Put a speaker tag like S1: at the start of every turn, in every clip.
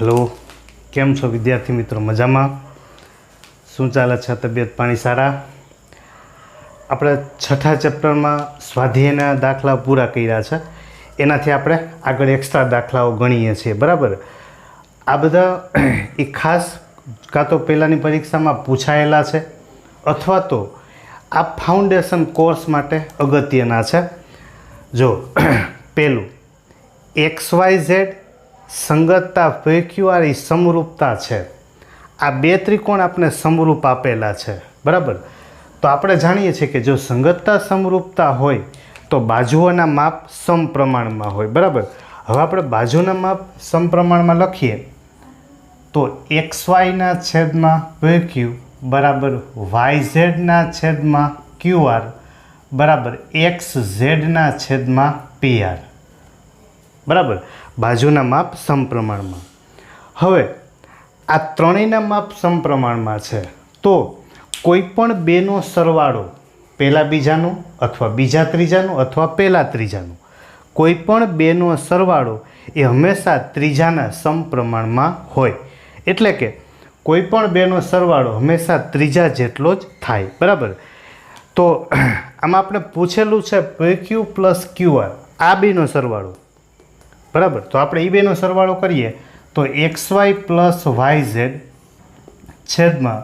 S1: Hello, केम छो विद्यार्थी मित्रों? मजामा? શું ચાલે છે? તબિયત પાણી સારા? આપણે છઠ્ઠા ચેપ્ટરમાં સ્વાધ્યાયના દાખલા પૂરા કર્યા છે, એનાથી આપણે આગળ એક્સ્ટ્રા દાખલાઓ ગણીએ છીએ, બરાબર? આ બધા એ ખાસ કાં તો પહેલાંની પરીક્ષામાં પૂછાયેલા છે અથવા તો આ ફાઉન્ડેશન કોર્સ માટે અગત્યના છે. જો પહેલું XYZ સંગતતા PQR એ સમરૂપતા છે. આ બે ત્રિકોણ આપણે સમરૂપ આપેલા છે, બરાબર? તો આપણે જાણીએ છીએ કે જો સંગતતા સમરૂપતા હોય તો બાજુઓના માપ સમપ્રમાણમાં હોય, બરાબર? હવે આપણે બાજુના માપ સમપ્રમાણમાં લખીએ તો XY ના છેદમાં PQ બરાબર YZ ના છેદમાં QR બરાબર XZ ના છેદમાં PR, બરાબર? બાજુના માપ સમપ્રમાણમાં. હવે આ ત્રણેયના માપ સમપ્રમાણમાં છે તો કોઈ પણ બેનો સરવાળો પહેલા બીજાનો અથવા બીજા ત્રીજાનો અથવા પહેલા ત્રીજાનો કોઈ પણ બેનો સરવાળો એ હંમેશા ત્રીજાના સમપ્રમાણમાં હોય. એટલે કે કોઈ પણ બેનો સરવાળો હંમેશા ત્રીજા જેટલો જ થાય, બરાબર? તો આમાં આપણે પૂછેલું છે PQ પ્લસ QR, આ બેનો સરવાળો, બરાબર? તો આપણે એ બેનો સરવાળો કરીએ તો XY પ્લસ YZ છેદમાં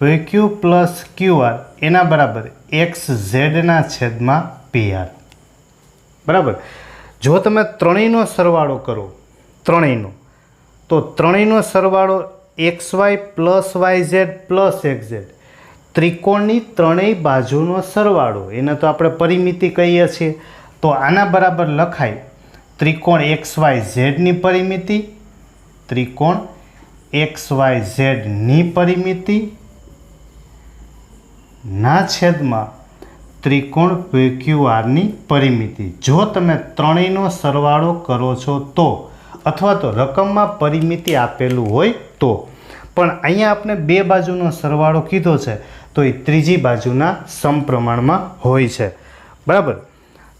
S1: PQ પ્લસ QR એના બરાબર XZ ના છેદમાં PR, બરાબર? જો તમે ત્રણેયનો સરવાળો કરો, ત્રણેયનો, તો ત્રણેયનો સરવાળો XY plus YZ plus XZ, ત્રિકોણની ત્રણેય બાજુનો સરવાળો, એને તો આપણે પરિમિતિ કહીએ છીએ. તો આના બરાબર લખાય ત્રિકોણ XYZની પરિમિતિ, ત્રિકોણ XYZની પરિમિતિ ના છેદમાં ત્રિકોણ PQRની પરિમિતિ. જો તમે ત્રણેયનો સરવાળો કરો છો તો, અથવા તો રકમમાં પરિમિતિ આપેલું હોય તો. પણ અહીંયા આપણે બે બાજુનો સરવાળો કીધો છે તો એ ત્રીજી બાજુના સમપ્રમાણમાં હોય છે, બરાબર?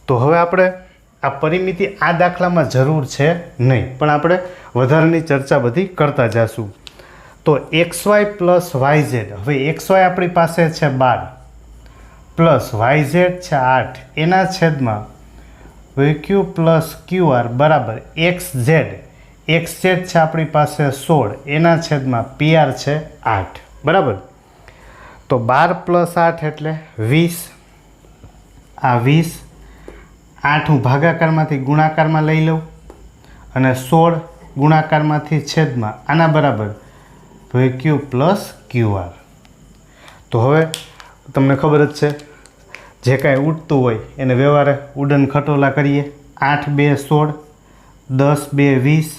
S1: તો હવે આપણે આ પરિમિતિ આ દાખલામાં જરૂર છે નહીં, પણ આપણે વધારાની ચર્ચા બધી કરતા જઈશું. તો XY પ્લસ YZ, હવે XY આપણી પાસે છે 12 પ્લસ YZ છે 8, એના છેદમાં PQ પ્લસ QR બરાબર XZ, XZ છે આપણી પાસે 16, એના છેદમાં PR છે 8, બરાબર? તો 12 પ્લસ 8 એટલે 20, આ 20, 8 હું ભાગાકારમાંથી ગુણાકારમાં લઈ લઉં અને 16 ગુણાકારમાંથી છેદમાં, આના બરાબર PQ પ્લસ QR. તો હવે તમને ખબર જ છે જે કાંઈ ઉડતું હોય એને વ્યવહારે ઉડન ખટોલા કરીએ. 8 2 16, 10 2 20,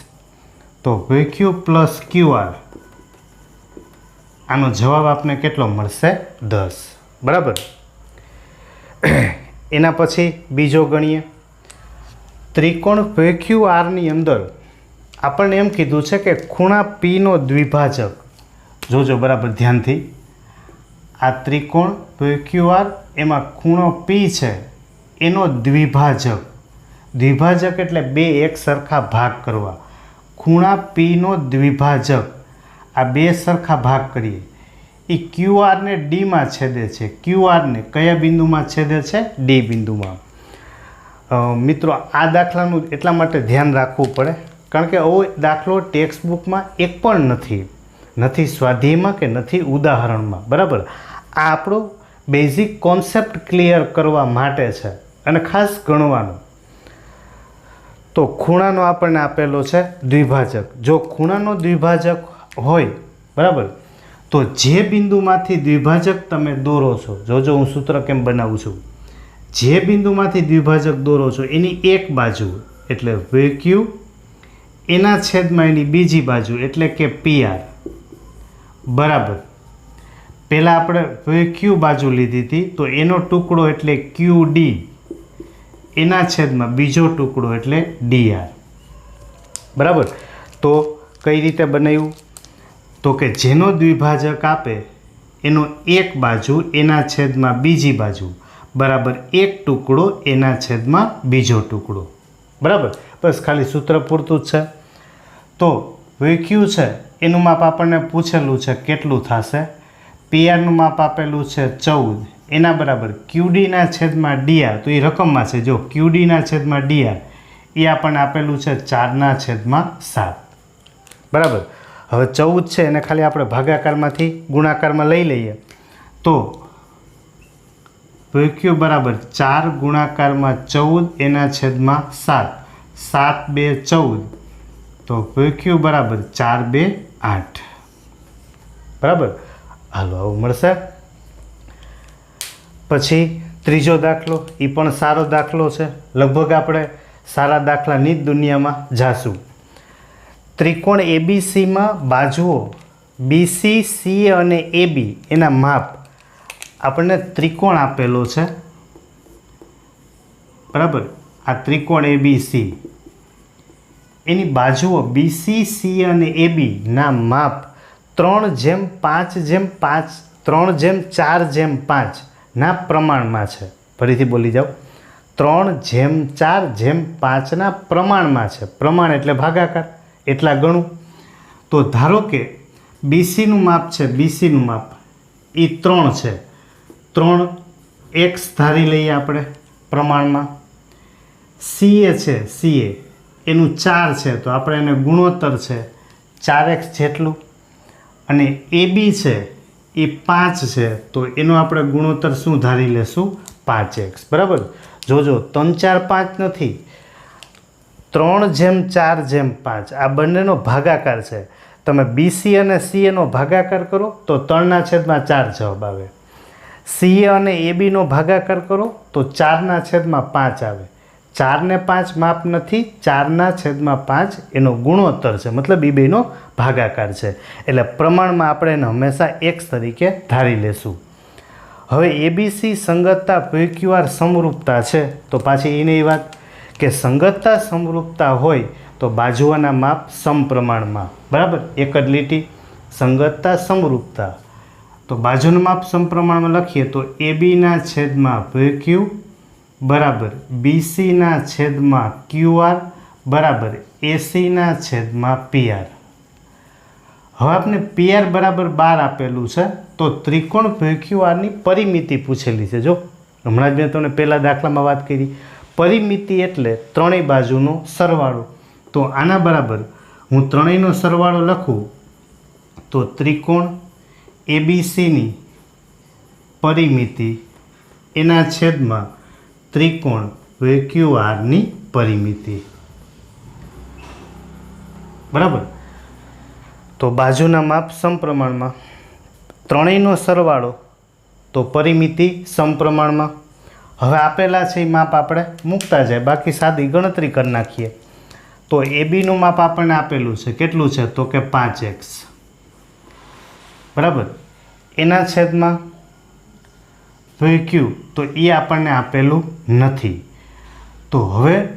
S1: તો PQ પ્લસ QR આનો જવાબ આપને કેટલો મળશે? 10, બરાબર? એના પછી બીજો ગણીએ. ત્રિકોણ PQRની અંદર આપણને એમ કીધું છે કે ખૂણા Pનો દ્વિભાજક, જોજો બરાબર ધ્યાનથી, આ ત્રિકોણ PQR એમાં ખૂણો P છે એનો દ્વિભાજક, દ્વિભાજક એટલે બે એક સરખા ભાગ કરવા. ખૂણા Pનો દ્વિભાજક, આ બે સરખા ભાગ કરીએ, એ QRને Dમાં છેદે છે. QRને કયા બિંદુમાં છેદે છે? D બિંદુમાં. મિત્રો, આ દાખલાનું એટલા માટે ધ્યાન રાખવું પડે કારણ કે આવો દાખલો ટેક્સ્ટ બુકમાં એક પણ નથી સ્વાધ્યાયમાં કે નથી ઉદાહરણમાં, બરાબર? આ આપણો બેઝિક કોન્સેપ્ટ ક્લિયર કરવા માટે છે અને ખાસ ગણવાનો. તો ખૂણાનો આપણને આપેલો છે દ્વિભાજક. જો ખૂણાનો દ્વિભાજક હોય, બરાબર, તો જે બિંદુમાંથી દ્વિભાજક તમે દોરો છો, જોજો હું સૂત્ર કેમ બનાવું છું, જે બિંદુમાંથી દ્વિભાજક દોરો છો એની એક બાજુ એટલે PQ, એના છેદમાં એની બીજી બાજુ એટલે કે PR, બરાબર? પહેલાં આપણે PQ બાજુ લીધી હતી તો એનો ટુકડો એટલે QD, એના છેદમાં બીજો ટુકડો એટલે DR, બરાબર? તો કઈ રીતે બનાવ્યું? તો કે જેનો દ્વિભાજક આપે એનો એક બાજુ એના છેદમાં બીજી બાજુ બરાબર એક ટુકડો એના છેદમાં બીજો ટુકડો, બરાબર? બસ ખાલી સૂત્ર પૂરતું જ છે. તો હવે ક્યુ છે એનું માપ આપણને પૂછેલું છે કેટલું થશે, પીઆરનું માપ આપેલું છે 14, એના બરાબર ક્યુડીના છેદમાં ડીઆર, તો એ રકમમાં છે, જો ક્યુડીના છેદમાં ડીઆર એ આપણને આપેલું છે 4/7, બરાબર. હવે 14 છે એને ખાલી આપણે ભાગાકારમાંથી ગુણાકારમાં લઈ લઈએ તો ક્યુ બરાબર 4 ગુણાકારમાં 14 એના છેદમાં 7, 7 2 14, તો ક્યુ બરાબર 4 2 8, બરાબર. હાલો આવું મળશે. પછી ત્રીજો દાખલો, એ પણ સારો દાખલો છે, લગભગ આપણે સારા દાખલાની જ દુનિયામાં જાશું. ત્રિકોણ એબીસીમાં બાજુઓ બીસી, સી અને એબી એના માપ, આપણને ત્રિકોણ આપેલો છે, બરાબર. આ ત્રિકોણ એબીસી એની બાજુઓ બીસી, સી અને એબી ના માપ 3:5:5, 3:4:5 ના પ્રમાણમાં છે. ફરીથી બોલી જાઓ, 3:4:5 ના પ્રમાણમાં છે. પ્રમાણ એટલે ભાગાકાર, એટલા ગણું. તો ધારો કે બીસીનું માપ છે, બીસીનું માપ એ 3 છે, 3x ધારી લઈએ આપણે પ્રમાણમાં. સીએ છે, સીએ એનું 4 છે, તો આપણે એને ગુણોત્તર છે 4x જેટલું. અને એબી છે એ 5 છે, તો એનો આપણે ગુણોત્તર શું ધારી લેશું, 5x, બરાબર. જોજો 3 4 5 નથી, 3:4:5 આ બંનેનો ભાગાકાર છે. તમે બીસી અને સીએનો ભાગાકાર કરો તો 3/4 જવાબ આવે. સીએ અને એબીનો ભાગાકાર કરો તો 4/5 આવે. 4 ને 5 માપ નથી, 4/5 એનો ગુણોત્તર છે, મતલબ એ બેનો ભાગાકાર છે. એટલે પ્રમાણમાં આપણે એને હંમેશા x તરીકે ધારી લેશું. હવે એબીસી સંગતતા PQR સમરૂપતા છે, તો પાછી એની વાત કે સંગતતા સમરૂપતા હોય તો બાજુઓના માપ સમપ્રમાણમાં, બરાબર. એક જ લીટી, સંગતતા સમરૂપતા, તો બાજુનું માપ સમપ્રમાણમાં લખીએ તો એબીના છેદમાં PQ બરાબર બીસીના છેદમાં QR બરાબર એસીના છેદમાં PR. હવે આપણે PR બરાબર 12 આપેલું છે, તો ત્રિકોણ PQRની પરિમિતિ પૂછેલી છે. જો હમણાં જ મેં તમને પહેલા દાખલામાં વાત કરી, પરિમિતિ એટલે ત્રણેય બાજુનો સરવાળો. તો આના બરાબર હું ત્રણેયનો સરવાળો લખું તો ત્રિકોણ એબીસીની પરિમિતિ એના છેદમાં ત્રિકોણ PQRની પરિમિતિ, બરાબર. તો બાજુના માપ સમપ્રમાણમાં, ત્રણેયનો સરવાળો તો પરિમિતિ સમપ્રમાણમાં. હવે આપેલા છે એ માપ આપણે મૂકતા જાય, બાકી સાદી ગણતરી કરી નાખીએ. તો એબીનું માપ આપણને આપેલું છે, કેટલું છે તો કે 5x, બરાબર. એના છેદમાં PQ, તો એ આપણને આપેલું નથી. તો હવે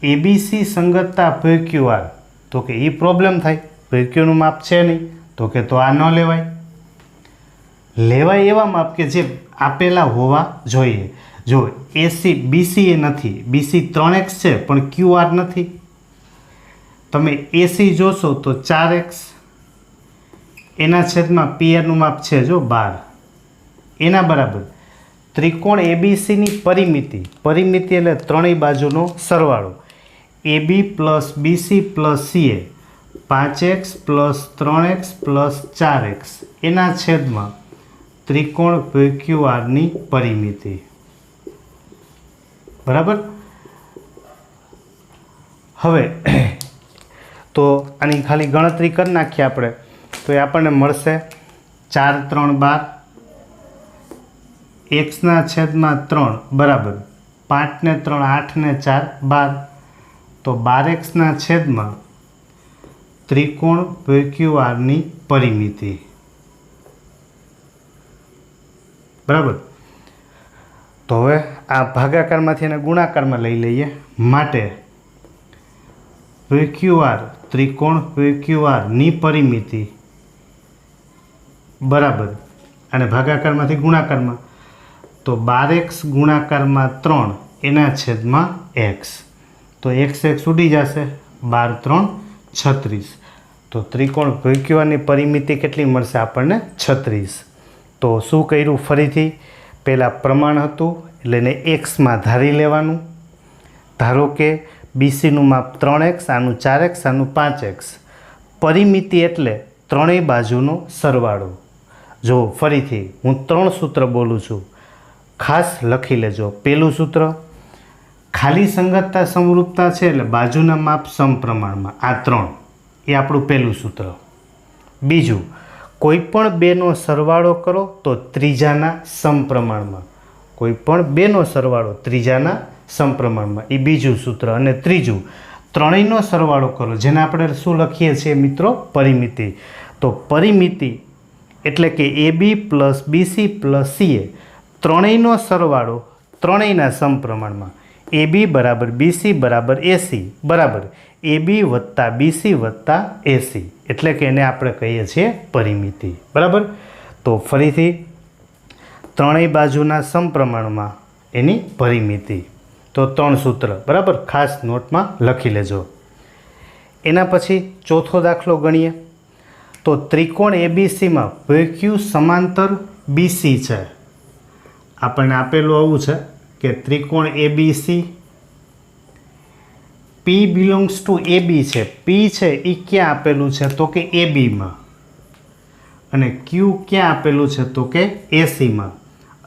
S1: એબીસી સંગતતા PQR, તો કે એ પ્રોબ્લેમ થાય, PQનું માપ છે નહીં, તો કે તો આ ન લેવાય. લેવાય એવા માપ કે જે આપેલા હોવા જોઈએ. જો એસી બીસી એ નથી, બીસી 3x છે પણ QR નથી. તમે એસી જોશો તો 4x, એના છેદમાં PRનું માપ છે જો 12, એના બરાબર ત્રિકોણ એબીસીની પરિમિતિ, પરિમિતિ એટલે ત્રણેય બાજુનો સરવાળો, AB plus BC plus CA 5x plus 3x plus 4x એના છેદમાં ત્રિકોણ PQRની પરિમિતિ, બરાબર. હવે તો આની ખાલી ગણતરી કરી નાખીએ આપણે, તો એ આપણને મળશે 4 3 12, x ના છેદમાં 3 બરાબર 5 ને 3 8 ને 4 12, તો 12x ના છેદમાં ત્રિકોણ PQRની પરિમિતિ, બરાબર. તો હવે આ ભાગાકારમાંથી એને ગુણાકારમાં લઈ લઈએ. માટે PQR, ત્રિકોણ PQRની પરિમિતિ બરાબર, અને ભાગાકારમાંથી ગુણાકારમાં, તો 12x ગુણાકારમાં 3 એના છેદમાં x, તો x ઉડી જશે, 12 3 36. તો ત્રિકોણ PQRની પરિમિતિ કેટલી મળશે આપણને 36. તો શું કર્યું ફરીથી પહેલાં પ્રમાણ હતું એટલે એને એક્સમાં ધારી લેવાનું. ધારો કે BCનું માપ 3x, આનું 4x, આનું 5x. પરિમિતિ એટલે ત્રણેય બાજુનો સરવાળો. જો ફરીથી હું 3 સૂત્ર બોલું છું, ખાસ લખી લેજો. પહેલું સૂત્ર, ખાલી સંગતતા સમરૂપતા છે એટલે બાજુના માપ સમપ્રમાણમાં, આ 3 એ આપણું પહેલું સૂત્ર. બીજું, કોઈ પણ બેનો સરવાળો કરો તો ત્રીજાના સમપ્રમાણમાં. કોઈ પણ બેનો સરવાળો ત્રીજાના સમપ્રમાણમાં, એ બીજું સૂત્ર. અને ત્રીજું, ત્રણેયનો સરવાળો કરો, જેને આપણે શું લખીએ છીએ મિત્રો? પરિમિતિ. તો પરિમિતિ એટલે કે AB plus BC plus CA, ત્રણેયનો સરવાળો ત્રણેયના સમપ્રમાણમાં. AB બરાબર BC બરાબર AC બરાબર AB વત્તા BC વત્તા AC, એટલે કે એને આપણે કહીએ છીએ પરિમિતિ. બરાબર. તો ફરીથી ત્રણેય બાજુના સમપ્રમાણમાં એની પરિમિતિ. તો 3 સૂત્ર બરાબર ખાસ નોટમાં લખી લેજો. એના પછી ચોથો દાખલો ગણીએ. તો ત્રિકોણ ABCમાં PQ સમાંતર BC છે. આપણને આપેલું આવું છે કે ત્રિકોણ ABC P belongs to AB છે. P છે એ ક્યાં આપેલું છે? તો કે ABમાં. અને Q ક્યાં આપેલું છે? તો કે ACમાં.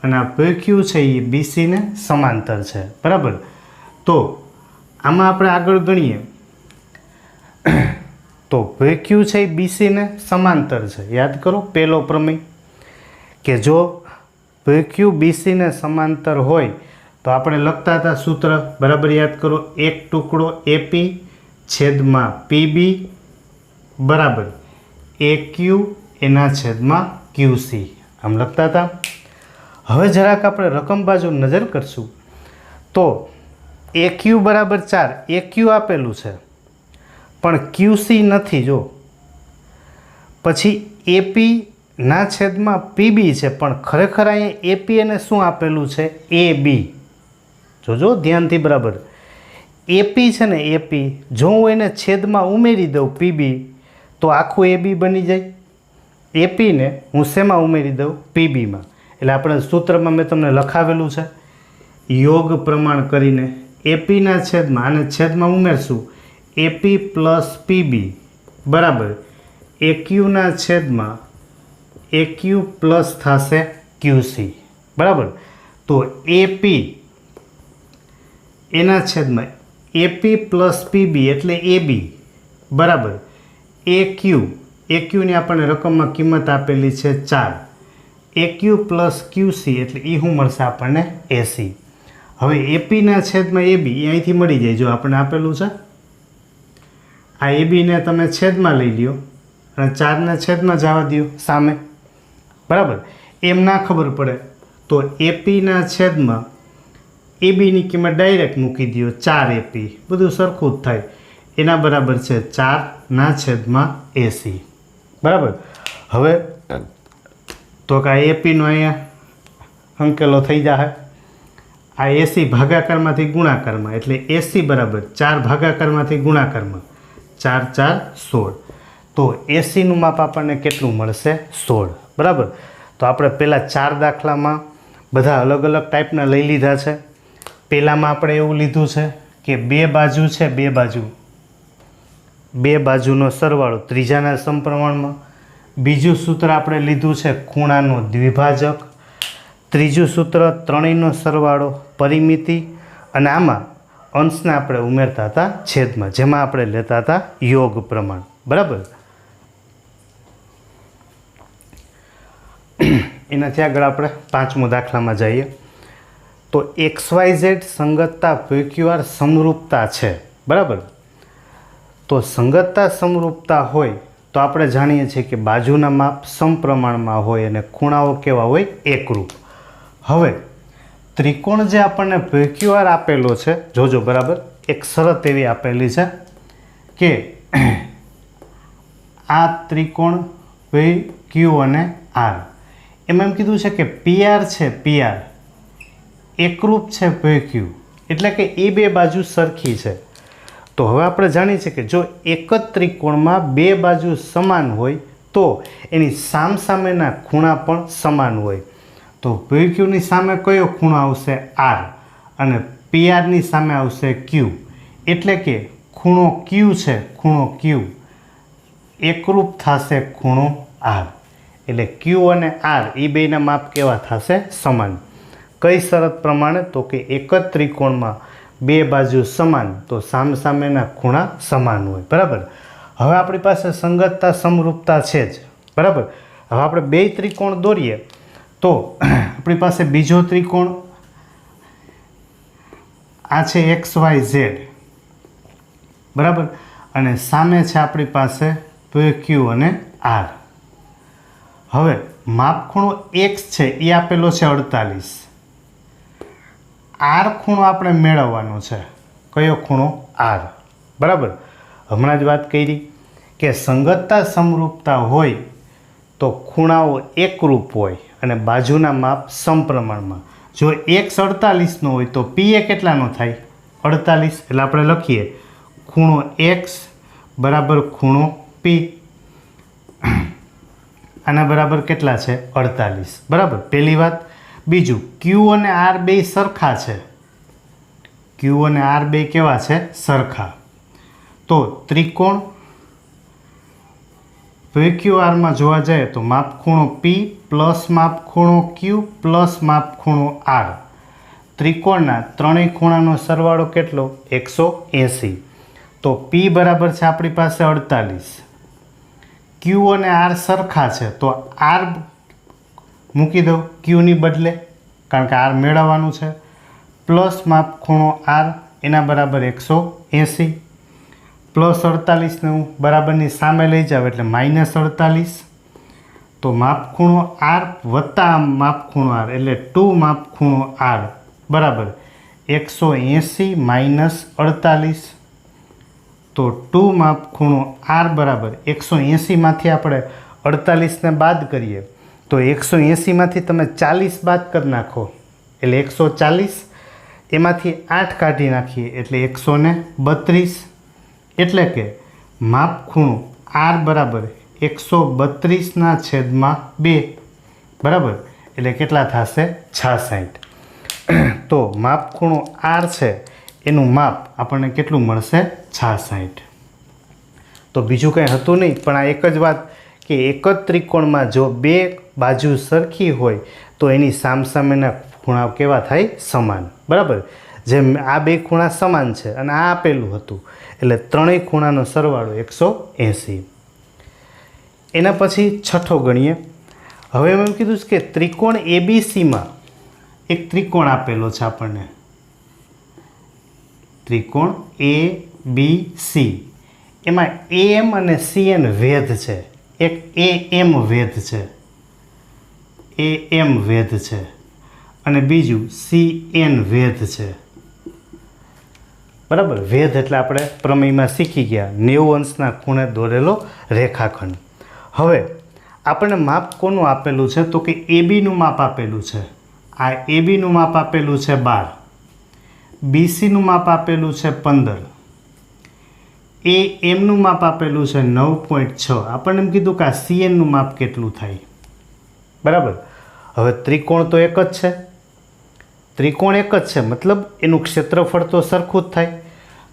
S1: અને આ PQ છે એ BCને સમાંતર છે. બરાબર. તો આમાં આપણે આગળ ગણીએ તો PQ છે એ BCને સમાંતર છે. યાદ કરો પહેલો પ્રમેય કે જો PQ BCને સમાંતર હોય તો આપણે લખતા હતા સૂત્ર, બરાબર યાદ કરો, એક ટુકડો AP છેદમાં PB બરાબર AQ એના છેદમાં QC, આમ લખતા હતા. હવે જરાક આપણે રકમ બાજુ નજર કરશું તો AQ બરાબર 4, AQ આપેલું છે પણ QC નથી. જો પછી AP ના છેદમાં PB છે પણ ખરેખર અહીંયા AP એને શું આપેલું છે? AB. જોજો ધ્યાનથી બરાબર. AP છે ને AP, જો હું એને છેદમાં ઉમેરી દઉં PB તો આખું AB બની જાય. AP ને હું શેમાં ઉમેરી દઉં? PBમાં. એટલે આપણે સૂત્રમાં મેં તમને લખાવેલું છે, યોગ પ્રમાણ કરીને APના છેદમાં આને છેદમાં ઉમેરશું AP પ્લસ PB બરાબર AQના છેદમાં AQ પ્લસ થશે QC. બરાબર. તો AP એના છેદમાં AP પ્લસ PB એટલે AB બરાબર AQની આપણને રકમમાં કિંમત આપેલી છે 4. AQ પ્લસ QC એટલે એ શું મળશે આપણને? AC. હવે APના છેદમાં AB એ અહીંથી મળી જાય. જો આપણને આપેલું છે આ ABને તમે છેદમાં લઈ લ્યો અને 4ને છેદમાં જવા દો સામે. બરાબર. એમ ના ખબર પડે તો APના છેદમાં ABની કિંમત ડાયરેક્ટ મૂકી દો, 4AP, બધું સરખું જ થાય. એના બરાબર છે 4ના છેદમાં AC. બરાબર. હવે તો કે આ APનો અહીંયા અંકેલો થઈ જાય. આ AC ભાગાકારમાંથી ગુણાકારમાં એટલે AC બરાબર 4 ભાગાકારમાંથી ગુણાકારમાં 4 4 16. તો ACનું માપ આપણને કેટલું મળશે? 16. બરાબર. તો આપણે પહેલાં 4 દાખલામાં બધા અલગ અલગ ટાઈપના લઈ લીધા છે. પહેલાંમાં આપણે એવું લીધું છે કે બે બાજુ છે, બે બાજુનો સરવાળો ત્રીજાના સમપ્રમાણમાં. બીજું સૂત્ર આપણે લીધું છે ખૂણાનો દ્વિભાજક. ત્રીજું સૂત્ર ત્રણેયનો સરવાળો પરિમિતિ. અને આમાં અંશને આપણે ઉમેરતા હતા છેદમાં, જેમાં આપણે લેતા હતા યોગ પ્રમાણ. બરાબર. એનાથી આગળ આપણે 5મો દાખલામાં જઈએ. તો XYZ સંગતતા PQR સમરૂપતા છે. બરાબર. તો સંગતતા સમરૂપતા હોય તો આપણે જાણીએ છીએ કે બાજુના માપ સમપ્રમાણમાં હોય અને ખૂણાઓ કેવા હોય? એકરૂપ. હવે ત્રિકોણ જે આપણને PQR આપેલો છે, જોજો બરાબર, એક શરત એવી આપેલી છે કે આ ત્રિકોણ PQ અને R, એમાં એમ કીધું છે કે PR છે, PR એકરૂપ છે PQ, એટલે કે એ બે બાજુ સરખી છે. તો હવે આપણે જાણીએ છીએ કે જો એક જ ત્રિકોણમાં બે બાજુ સમાન હોય તો એની સામસામેના ખૂણા પણ સમાન હોય. તો PQની સામે કયો ખૂણો આવશે? R, અને PRની સામે આવશે Q. એટલે કે ખૂણો Q છે, ખૂણો Q એકરૂપ થશે ખૂણો R. એટલે Q અને R એ બેના માપ કેવા થશે? સમાન. કઈ શરત પ્રમાણે? તો કે એક જ ત્રિકોણમાં બે બાજુ સમાન તો સામસામેના ખૂણા સમાન હોય. બરાબર. હવે આપણી પાસે સંગતતા સમરૂપતા છે જ. બરાબર. હવે આપણે બે ત્રિકોણ દોરીએ તો આપણી પાસે બીજો ત્રિકોણ આ છે XYZ. બરાબર. અને સામે છે આપણી પાસે PQ અને R. હવે માપ ખૂણો X છે એ આપેલો છે 48. R ખૂણો આપણે મેળવવાનો છે. કયો ખૂણો? R. બરાબર. હમણાં જ વાત કરી કે સંગતતા સમરૂપતા હોય તો ખૂણાઓ એકરૂપ હોય અને બાજુના માપ સમપ્રમાણમાં. જો X 48નો હોય તો P એ કેટલાનો થાય? 48. એટલે આપણે લખીએ ખૂણો X બરાબર ખૂણો P. આના બરાબર કેટલા છે? 48. બરાબર. પહેલી વાત. બીજું, Q અને R બે સરખા છે. Q અને R બે કેવા છે? સરખા. તો ત્રિકોણ PQRમાં જોવા જાય તો માપ ખૂણો P પ્લસ માપ ખૂણો Q પ્લસ માપ ખૂણો R. ત્રિકોણના ત્રણેય ખૂણાનો સરવાળો કેટલો? 180. તો P બરાબર છે આપણી પાસે 48. Q અને R સરખા છે તો R મૂકી દઉં Qની બદલે, કારણ કે R મેળવવાનું છે. પ્લસ માપ ખૂણો R એના બરાબર 180 પ્લસ 48ને હું બરાબરની સામે લઈ જાઉં એટલે -48. તો માપ ખૂણો R વત્તા માપ ખૂણો R એટલે 2 માપ ખૂણો R બરાબર 180 - 48. તો 2 માપ ખૂણો R બરાબર 180માંથી આપણે 48ને બાદ કરીએ તો 180માંથી તમે 40 બાદ કરી નાખો એટલે 140. એમાંથી 8 કાઢી નાખીએ એટલે 132. એટલે કે માપ ખૂણો R બરાબર 132/2. બરાબર. એટલે કેટલા થશે? 66. તો માપ ખૂણો R છે એનું માપ આપણને કેટલું મળશે? 66. તો બીજું કંઈ હતું નહીં, પણ આ એક જ વાત કે એક જ ત્રિકોણમાં જો બે બાજુ સરખી હોય તો એની સામસામેના ખૂણા કેવા થાય? સમાન. બરાબર. જેમ આ બે ખૂણા સમાન છે અને આ આપેલું હતું એટલે ત્રણેય ખૂણાનો સરવાળો 180. એના પછી છઠ્ઠો ગણીએ. હવે એમ કીધું છે કે ત્રિકોણ ABCમાં એક ત્રિકોણ આપેલો છે આપણને. ત્રિકોણ ABC એમાં AM અને CN વેધ છે. એક AM વેધ છે, AM વેધ છે, અને બીજું CN વેધ છે. બરાબર. વેધ એટલે આપણે પ્રમેયમાં શીખી ગયા 90 અંશના ખૂણે દોરેલો રેખાખંડ. હવે આપણને માપ કોનું આપેલું છે? તો કે ABનું માપ આપેલું છે. આ ABનું માપ આપેલું છે 12. BCનું માપ આપેલું છે 15. AMનું માપ આપેલું છે 9.6. આપણને એમ કીધું કે આ CNનું માપ કેટલું થાય? બરાબર. હવે ત્રિકોણ તો એક જ છે. ત્રિકોણ એક જ છે મતલબ એનું ક્ષેત્રફળ તો સરખું જ થાય.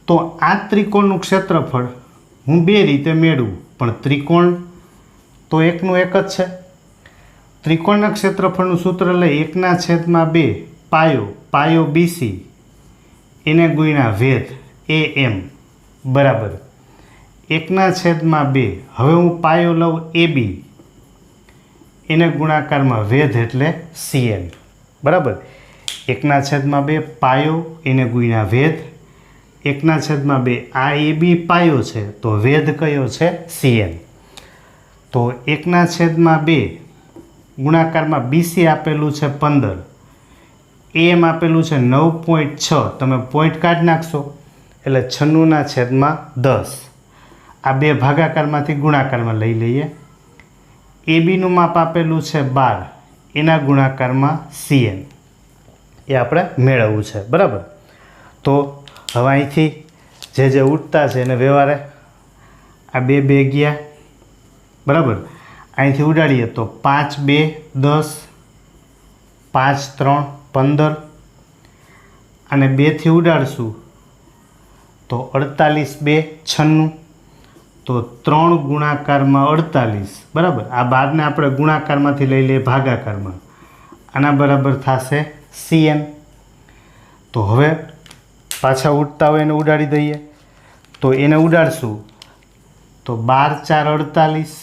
S1: તો આ ત્રિકોણનું ક્ષેત્રફળ હું બે રીતે મેળવું, પણ ત્રિકોણ તો એકનું એક જ છે. ત્રિકોણના ક્ષેત્રફળનું સૂત્ર લઈ 1/2 પાયો BC એને ગુણ્યા વેધ AM બરાબર 1/2. હવે હું પાયો લઉં AB એને ગુણાકારમાં વેધ એટલે CN. બરાબર. 1/2 પાયો એને ગુણ્યા વેધ 1/2. આ AB પાયો છે તો વેધ કયો છે? CN. તો 1/2 ગુણાકારમાં BC આપેલું છે 15, AM આપેલું છે 9.6. તમે પોઈન્ટ કાઢી નાખશો એટલે 96/10. આ બે ભાગાકારમાંથી ગુણાકારમાં લઈ લઈએ. ABનું માપ આપેલું છે 12, એના ગુણાકારમાં CN એ આપણે મેળવવું છે. બરાબર. તો હવે અહીંથી જે ઉડતા છે એને વ્યવહારે આ બે બે ગયા, બરાબર. અહીંથી ઉડાડીએ તો 5 2 10, 5 3 15, અને 2થી ઉડાડશું તો 48 2 96, તો 3 ગુણાકારમાં 48, બરાબર. આ 12ને આપણે ગુણાકારમાંથી લઈ લઈએ ભાગાકારમાં, આના બરાબર થશે CN. તો હવે પાછા ઉડતા હોય એને ઉડાડી દઈએ, તો એને ઉડાડશું તો 12 4 48,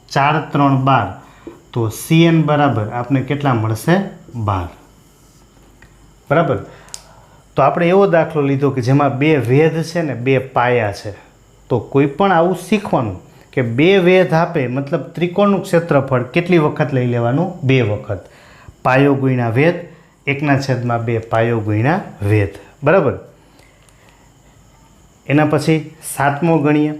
S1: 4 3 12, તો CN બરાબર આપણે કેટલા મળશે? 12, બરાબર. તો આપણે એવો દાખલો લીધો કે જેમાં બે વેધ છે ને બે પાયા છે. તો કોઈ પણ આવું શીખવાનું કે બે વેધ આપે મતલબ ત્રિકોણનું ક્ષેત્રફળ કેટલી વખત લઈ લેવાનું? 2 વખત. પાયો ગુણ્યા વેધ, 1/2 પાયો ગુણ્યા વેધ, બરાબર. એના પછી 7મો ગણીએ.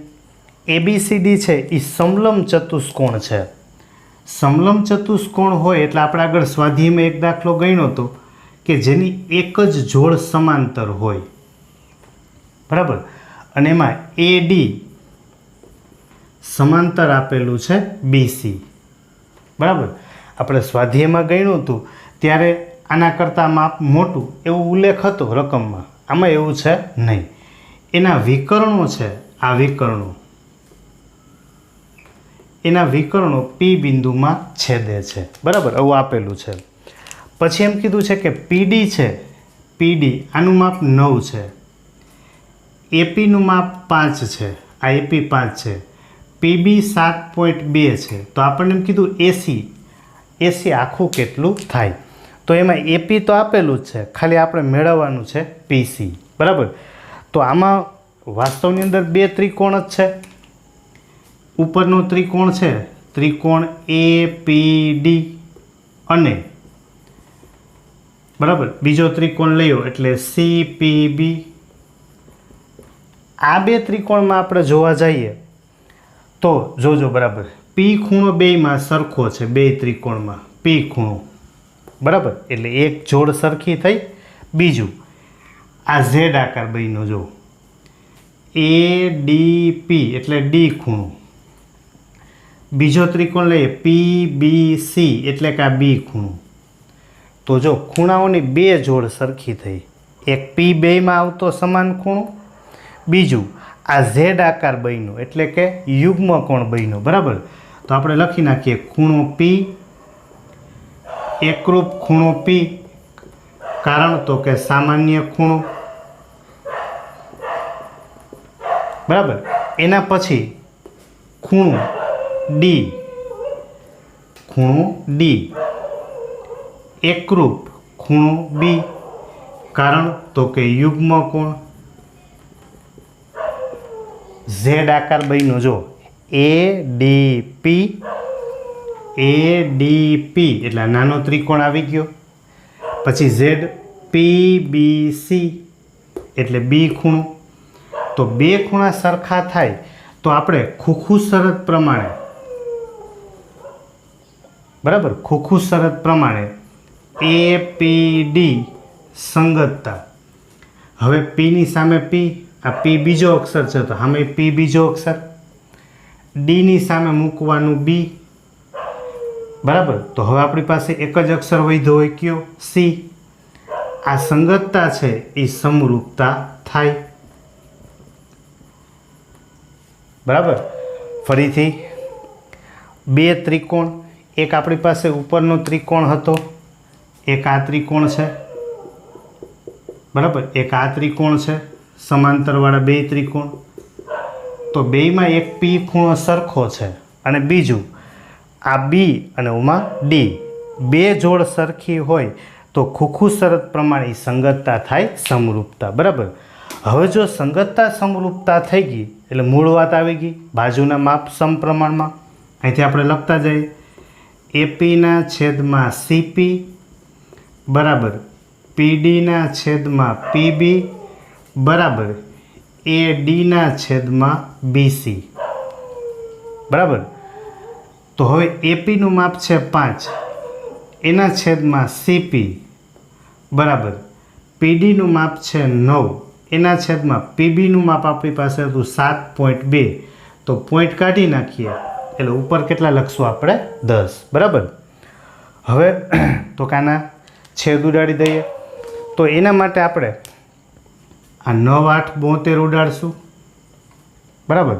S1: ABCD છે એ સમલંબ ચતુષ્કોણ છે. સમલંબ ચતુષ્કોણ હોય એટલે આપણે આગળ સ્વાધ્યાયમાં એક દાખલો ગણ્યો હતો કે જેની એક જ જોડ સમાંતર હોય, બરાબર. અને એમાં AD સમાંતર આપેલું છે BC, બરાબર. આપણે સ્વાધ્યાયમાં ગણ્યું હતું ત્યારે આના કરતાં માપ મોટું એવું ઉલ્લેખ હતો રકમમાં. આમાં એવું છે નહીં. એના વિકર્ણો છે, આ વિકર્ણો, એના વિકર્ણો P બિંદુમાં છેદે છે, બરાબર. આવું આપેલું છે. પછી એમ કીધું છે કે PD છે, PD આનું માપ 9 છે, APનું માપ 5 છે, આ AP 5 છે, PB 7.2 છે. તો આપણને એમ કીધું AC આખું કેટલું થાય? તો એમાં AP તો આપેલું જ છે, ખાલી આપણે મેળવવાનું છે PC, બરાબર. તો આમાં વાસ્તવની અંદર બે ત્રિકોણ જ છે. ઉપરનો ત્રિકોણ છે ત્રિકોણ APD અને બરાબર બીજો ત્રિકોણ લયો એટલે CPB. આ બે ત્રિકોણમાં આપણે જોવા જઈએ તો જોજો, બરાબર. P ખૂણો બેયમાં સરખો છે, બે ત્રિકોણમાં P ખૂણો, બરાબર. એટલે એક જોડ સરખી થઈ. બીજું આ Z આકાર બન્યો, જો ADP એટલે D ખૂણો. બીજો ત્રિકોણ લઈએ PBC એટલે કે આ B ખૂણો. તો જો ખૂણાઓની બે જોડ સરખી થઈ. એક P બેયમાં આવતો સમાન ખૂણો, બીજું આ Z આકાર બન્યો એટલે કે યુગ્મ કોણ બન્યો, બરાબર. તો આપણે લખી નાખીએ ખૂણો P, એકરૂપ ખૂણો P, કારણ તો કે સામાન્ય ખૂણો, બરાબર. એના પછી ખૂણો D, ખૂણો D, એકરૂપ ખૂણો B, કારણ તો કે યુગ્મ કોણ. Z આકાર બન્યો, જો ADP એટલે નાનો ત્રિકોણ આવી ગયો. પછી ZPBC એટલે B ખૂણો. તો બે ખૂણા સરખા થાય તો આપણે ખુખુ શરત પ્રમાણે, બરાબર, ખુખુ શરત પ્રમાણે APD સંગતતા. હવે P ની સામે P, આ P બીજો અક્ષર છે તો સામે P બીજો અક્ષર, D ની સામે મૂકવાનું B, બરાબર. તો હવે આપણી પાસે એક જ અક્ષર વધ્યો હોય કયો? C. આ સંગતતા છે એ સમરૂપતા થાય, બરાબર. ફરીથી બે ત્રિકોણ, એક આપણી પાસે ઉપરનો ત્રિકોણ હતો, એક આ ત્રિકોણ છે, બરાબર. એક આ ત્રિકોણ છે, સમાંતરવાળા બે ત્રિકોણ. તો બેયમાં એક P ખૂણો સરખો છે અને બીજું આ B અને ઓમાં D, બે જોડ સરખી હોય તો ખુખુ શરત પ્રમાણે સંગતતા થાય સમરૂપતા, બરાબર. હવે જો સંગતતા સમરૂપતા થઈ ગઈ એટલે મૂળ વાત આવી ગઈ, બાજુના માપ સમપ્રમાણમાં. અહીંથી આપણે લખતા જઈએ APના છેદમાં CP બરાબર PDના છેદમાં PB બરાબર ADના છેદમાં BC, બરાબર. તો હવે APનું માપ છે 5, એના છેદમાં CP બરાબર PDનું માપ છે 9, એના છેદમાં પીબીનું માપ આપણી પાસે હતું 7.2, તો પોઈન્ટ કાઢી નાખીએ એટલે ઉપર કેટલા લખશું આપણે 10, બરાબર. હવે તો કાના છેદ ઉડાડી દઈએ. તો એના માટે આપણે આ 9 8 72 ઉડાડશું, બરાબર.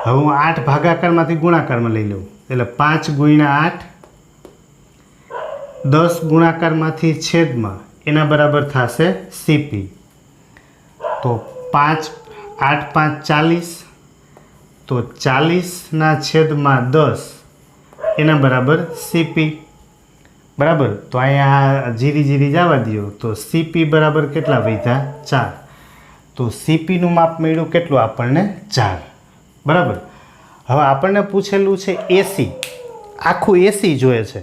S1: હવે હું 8 ભાગાકારમાંથી ગુણાકારમાં લઈ લઉં એટલે 5 ગુણ્યા 8, 10 ગુણાકારમાંથી છેદમાં એના બરાબર થશે સીપી. તો 5 8 5 40, તો 40ના છેદમાં 10 એના બરાબર સીપી, બરાબર. તો અહીંયા જીરી જીરી જવા દો તો સીપી બરાબર કેટલા વધ્યા 4. તો સીપીનું માપ મળ્યું કેટલું આપણને 4, બરાબર. હવે આપણને પૂછેલું છે એસી, આખું એસી જોઈએ છે,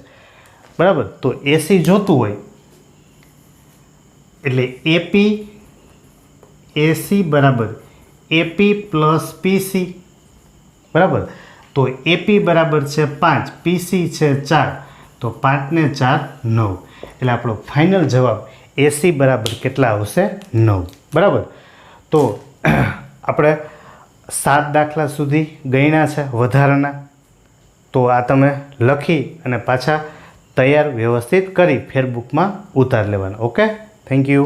S1: બરાબર. તો એસી જોતું હોય એટલે એપી એસી બરાબર એપી પ્લસ પીસી, બરાબર. તો એપી બરાબર છે 5, પીસી છે 4, તો 5 ને 4 9, એટલે આપણો ફાઇનલ જવાબ એસી બરાબર કેટલા આવશે 9, બરાબર. તો આપણે 7 દાખલા સુધી ગણ્યા છે વધારાના. તો આ તમે લખી અને પાછા તૈયાર વ્યવસ્થિત કરી ફેરબુકમાં ઉતાર લેવાના. Okay, thank you.